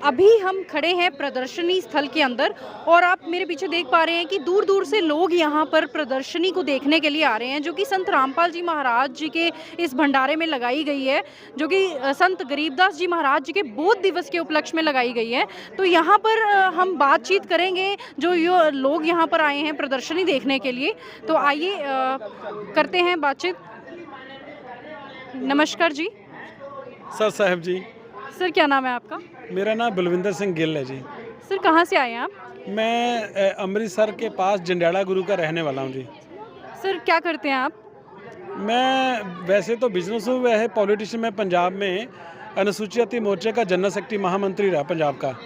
अभी हम खड़े हैं प्रदर्शनी स्थल के अंदर और आप मेरे पीछे देख पा रहे हैं कि दूर दूर से लोग यहाँ पर प्रदर्शनी को देखने के लिए आ रहे हैं, जो कि संत रामपाल जी महाराज जी के इस भंडारे में लगाई गई है, जो कि संत गरीबदास जी महाराज जी के बोध दिवस के उपलक्ष्य में लगाई गई है। तो यहाँ पर हम बातचीत करेंगे, जो यो लोग यहाँ पर आए हैं प्रदर्शनी देखने के लिए। तो आइए करते हैं बातचीत। नमस्कार जी। सर साहब जी। सर, क्या नाम है आपका? मेरा नाम बलविंदर सिंह गिल है जी। सर, कहाँ से आए हैं आप? मैं अमृतसर के पास जंडियाला गुरु का रहने वाला हूँ जी। सर, क्या करते हैं आप? मैं वैसे तो बिजनेस हूँ, वह है पॉलिटिशियन। में पंजाब में अनुसूचित जाति मोर्चे का जनरल सेक्रेटरी महामंत्री रहा पंजाब का।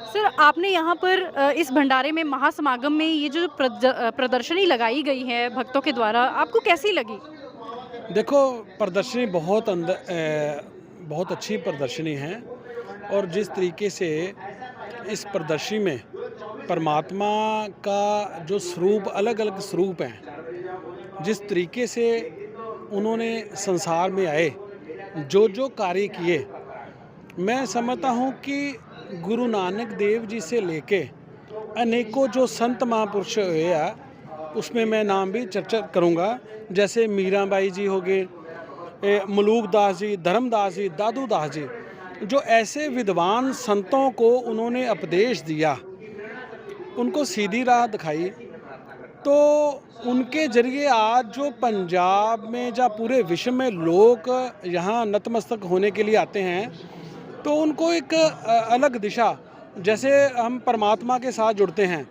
सर, आपने यहाँ पर इस भंडारे में महासमागम में ये जो प्रदर्शनी लगाई गई है भक्तों के द्वारा, आपको कैसी लगी? देखो, प्रदर्शनी बहुत अच्छी प्रदर्शनी है। और जिस तरीके से इस प्रदर्शनी में परमात्मा का जो स्वरूप, अलग अलग स्वरूप हैं, जिस तरीके से उन्होंने संसार में आए, जो जो कार्य किए, मैं समझता हूँ कि गुरु नानक देव जी से लेके अनेकों जो संत महापुरुष हुए हैं, उसमें मैं नाम भी चर्चा करूँगा। जैसे मीराबाई जी हो गए, मलूक दास जी, धर्मदास जी, दादू दास जी, जो ऐसे विद्वान संतों को उन्होंने उपदेश दिया, उनको सीधी राह दिखाई, तो उनके जरिए आज जो पंजाब में या पूरे विश्व में लोग यहाँ नतमस्तक होने के लिए आते हैं, तो उनको एक अलग दिशा, जैसे हम परमात्मा के साथ जुड़ते हैं,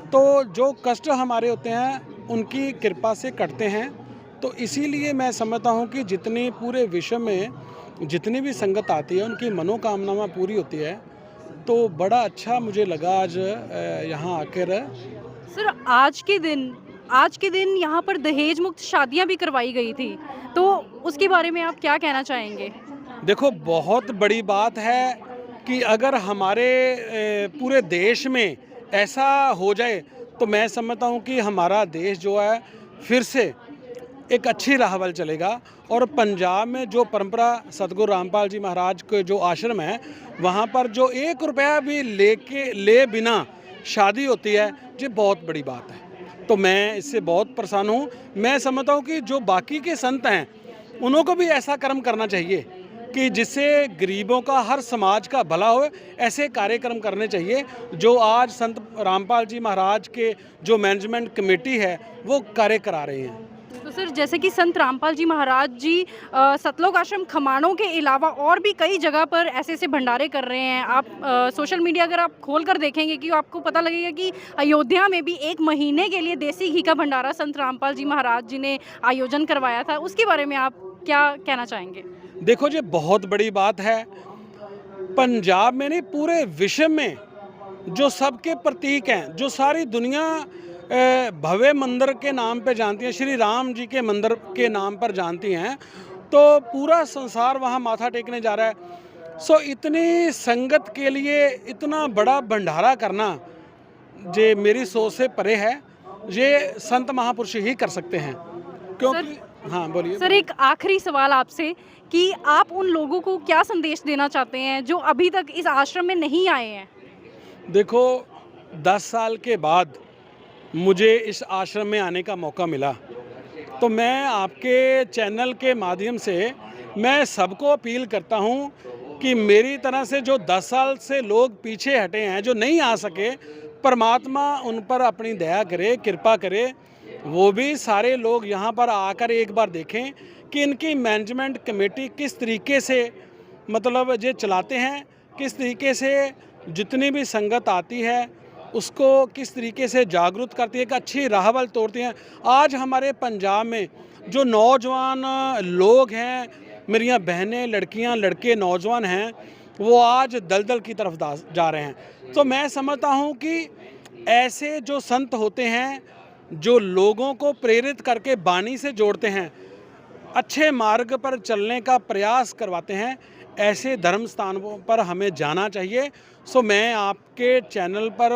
तो जो कष्ट हमारे होते हैं उनकी कृपा से कटते हैं। तो इसीलिए मैं समझता हूँ कि जितनी पूरे विश्व में जितनी भी संगत आती है, उनकी मनोकामना पूरी होती है। तो बड़ा अच्छा मुझे लगा आज यहाँ आकर। सर, आज के दिन यहाँ पर दहेज मुक्त शादियाँ भी करवाई गई थी, तो उसके बारे में आप क्या कहना चाहेंगे? देखो, बहुत बड़ी बात है कि अगर हमारे पूरे देश में ऐसा हो जाए, तो मैं समझता हूँ कि हमारा देश जो है फिर से एक अच्छी राह पर चलेगा। और पंजाब में जो परंपरा सतगुरु रामपाल जी महाराज के जो आश्रम है, वहाँ पर जो 1 रुपया भी ले बिना शादी होती है, ये बहुत बड़ी बात है। तो मैं इससे बहुत प्रसन्न हूँ। मैं समझता हूँ कि जो बाकी के संत हैं, उनको भी ऐसा कर्म करना चाहिए कि जिससे गरीबों का, हर समाज का भला हो। ऐसे कार्यक्रम करने चाहिए जो आज संत रामपाल जी महाराज के जो मैनेजमेंट कमेटी है वो कार्य करा रहे हैं। तो सर, जैसे कि संत रामपाल जी महाराज जी सतलोक आश्रम खमाणों के अलावा और भी कई जगह पर ऐसे ऐसे भंडारे कर रहे हैं। आप सोशल मीडिया अगर आप खोल कर देखेंगे कि आपको पता लगेगा कि अयोध्या में भी 1 महीने के लिए देसी घी का भंडारा संत रामपाल जी महाराज जी ने आयोजन करवाया था। उसके बारे में आप क्या कहना चाहेंगे? देखो, ये बहुत बड़ी बात है। पंजाब में नहीं, पूरे विश्व में जो सबके प्रतीक हैं, जो सारी दुनिया भव्य मंदिर के नाम पे जानती है, श्री राम जी के मंदिर के नाम पर जानती हैं, तो पूरा संसार वहाँ माथा टेकने जा रहा है। सो इतनी संगत के लिए इतना बड़ा भंडारा करना, ये मेरी सोच से परे है। ये संत महापुरुष ही कर सकते हैं, क्योंकि हाँ, बोलिए। सर, एक आखिरी सवाल आपसे कि आप उन लोगों को क्या संदेश देना चाहते हैं जो अभी तक इस आश्रम में नहीं आए हैं? देखो, 10 साल के बाद मुझे इस आश्रम में आने का मौका मिला, तो मैं आपके चैनल के माध्यम से मैं सबको अपील करता हूं कि मेरी तरह से जो 10 साल से लोग पीछे हटे हैं, जो नहीं आ सके, परमात्मा उन पर अपनी दया करे, कृपा करे। वो भी सारे लोग यहाँ पर आकर एक बार देखें कि इनकी मैनेजमेंट कमेटी किस तरीके से मतलब ये चलाते हैं, किस तरीके से जितनी भी संगत आती है उसको किस तरीके से जागरूक करती है, एक अच्छी राहबल तोड़ती हैं। आज हमारे पंजाब में जो नौजवान लोग हैं, मेरियां बहनें, लड़कियां, लड़के नौजवान हैं, वो आज दलदल की तरफ जा रहे हैं। तो मैं समझता हूं कि ऐसे जो संत होते हैं, जो लोगों को प्रेरित करके बानी से जोड़ते हैं, अच्छे मार्ग पर चलने का प्रयास करवाते हैं, ऐसे धर्म स्थानों पर हमें जाना चाहिए। सो मैं आपके चैनल पर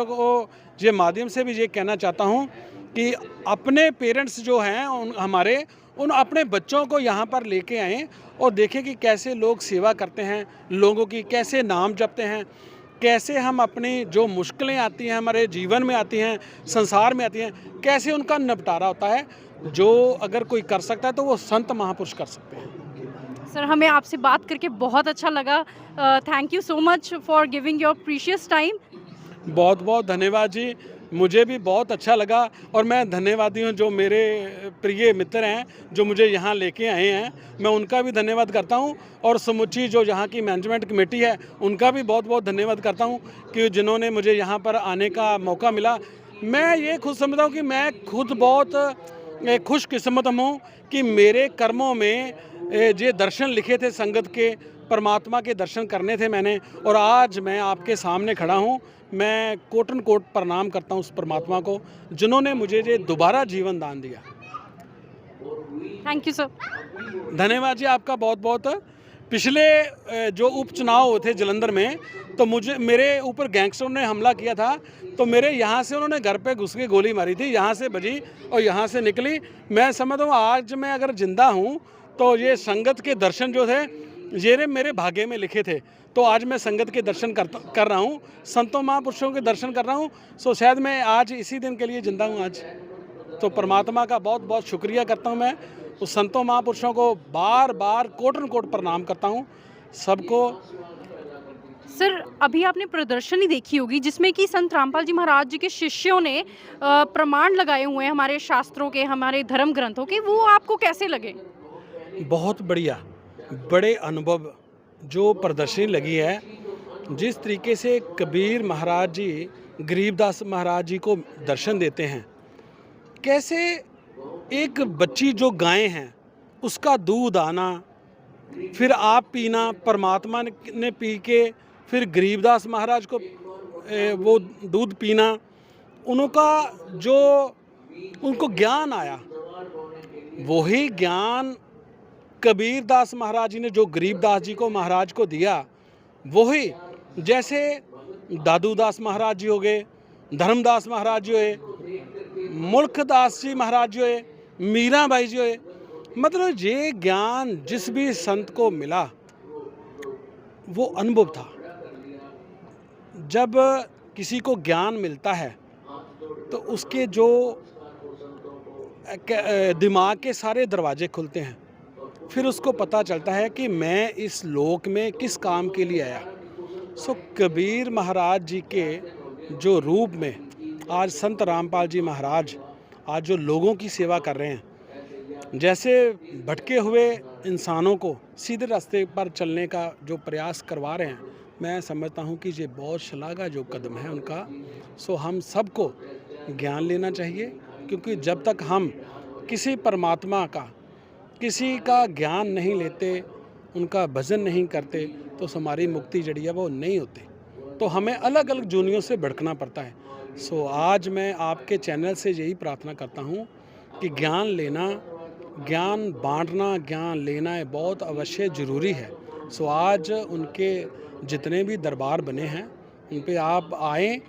ये माध्यम से भी ये कहना चाहता हूँ कि अपने पेरेंट्स जो हैं हमारे, उन अपने बच्चों को यहाँ पर लेके आएँ और देखें कि कैसे लोग सेवा करते हैं लोगों की, कैसे नाम जपते हैं, कैसे हम अपनी जो मुश्किलें आती हैं हमारे जीवन में आती हैं, संसार में आती हैं, कैसे उनका निपटारा होता है। जो अगर कोई कर सकता है तो वो संत महापुरुष कर सकते हैं। सर, हमें आपसे बात करके बहुत अच्छा लगा। Thank you so much for giving your precious time. बहुत बहुत धन्यवाद जी, मुझे भी बहुत अच्छा लगा और मैं धन्यवादी हूँ जो मेरे प्रिय मित्र हैं जो मुझे यहाँ लेके आए हैं, मैं उनका भी धन्यवाद करता हूँ और समुची जो यहाँ की मैनेजमेंट कमेटी है उनका भी बहुत बहुत धन्यवाद करता हूँ कि जिन्होंने मुझे यहाँ पर आने का मौका मिला। मैं ये खुद समझता हूँ कि मैं खुद बहुत खुशकिस्मत हूँ कि मेरे कर्मों में ये दर्शन लिखे थे संगत के, परमात्मा के दर्शन करने थे मैंने, और आज मैं आपके सामने खड़ा हूँ। मैं कोटन कोट प्रणाम करता हूँ उस परमात्मा को जिन्होंने मुझे ये दोबारा जीवन दान दिया। Thank you sir. धन्यवाद जी आपका बहुत बहुत। पिछले जो उपचुनाव हुए थे जलंधर में, तो मेरे ऊपर गैंगस्टरों ने हमला किया था, तो मेरे यहाँ से उन्होंने घर पे घुस के गोली मारी थी, यहाँ से बजी और यहाँ से निकली। मैं समझता हूँ आज मैं अगर जिंदा हूँ तो ये संगत के दर्शन जो थे ये मेरे भाग्य में लिखे थे, तो आज मैं संगत के दर्शन कर रहा हूँ, संतों महापुरुषों के दर्शन कर रहा हूँ। सो शायद मैं आज इसी दिन के लिए जिंदा हूँ आज। तो परमात्मा का बहुत बहुत शुक्रिया करता हूँ मैं, उस संतों महापुरुषों को बार बार कोटन कोट प्रणाम करता हूँ सबको। सर, अभी आपने प्रदर्शनी देखी होगी जिसमें कि संत रामपाल जी महाराज जी के शिष्यों ने प्रमाण लगाए हुए हैं हमारे शास्त्रों के, हमारे धर्म ग्रंथों के, वो आपको कैसे लगे? बहुत बढ़िया, बड़े अनुभव जो प्रदर्शनी लगी है। जिस तरीके से कबीर महाराज जी गरीबदास महाराज जी को दर्शन देते हैं, कैसे एक बच्ची जो गाय हैं उसका दूध आना, फिर आप पीना, परमात्मा ने पी के फिर गरीबदास महाराज को वो दूध पीना, उनका जो उनको ज्ञान आया, वही ज्ञान कबीरदास महाराज जी ने जो गरीबदास जी को महाराज को दिया, वही जैसे दादूदास महाराज जी हो गए, धर्मदास महाराज जी हुए, मुल्खदास जी महाराज जी हुए, मीराबाई जी हुए, मतलब ये ज्ञान जिस भी संत को मिला वो अनुभव था। जब किसी को ज्ञान मिलता है तो उसके जो दिमाग के सारे दरवाजे खुलते हैं, फिर उसको पता चलता है कि मैं इस लोक में किस काम के लिए आया। सो कबीर महाराज जी के जो रूप में आज संत रामपाल जी महाराज आज जो लोगों की सेवा कर रहे हैं, जैसे भटके हुए इंसानों को सीधे रास्ते पर चलने का जो प्रयास करवा रहे हैं, मैं समझता हूँ कि ये बहुत शलाघा जो कदम है उनका। सो हम सबको ज्ञान लेना चाहिए, क्योंकि जब तक हम किसी परमात्मा का, किसी का ज्ञान नहीं लेते, उनका भजन नहीं करते, तो हमारी मुक्ति जड़ी है वो नहीं होती, तो हमें अलग अलग जूनियों से भटकना पड़ता है। सो आज मैं आपके चैनल से यही प्रार्थना करता हूँ कि ज्ञान लेना, ज्ञान बांटना, ज्ञान लेना है बहुत अवश्य ज़रूरी है। सो आज उनके जितने भी दरबार बने हैं उन पे आप आएँ,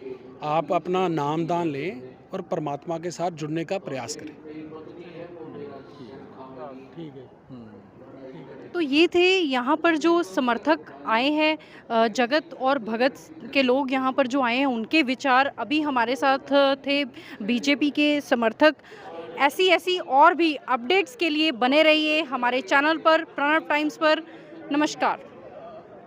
आप अपना नामदान लें और परमात्मा के साथ जुड़ने का प्रयास करें। ठीक है। तो ये थे यहाँ पर जो समर्थक आए हैं, जगत और भगत के लोग यहाँ पर जो आए हैं, उनके विचार। अभी हमारे साथ थे बीजेपी के समर्थक। ऐसी और भी अपडेट्स के लिए बने रहिए हमारे चैनल पर, प्रणव टाइम्स पर। नमस्कार।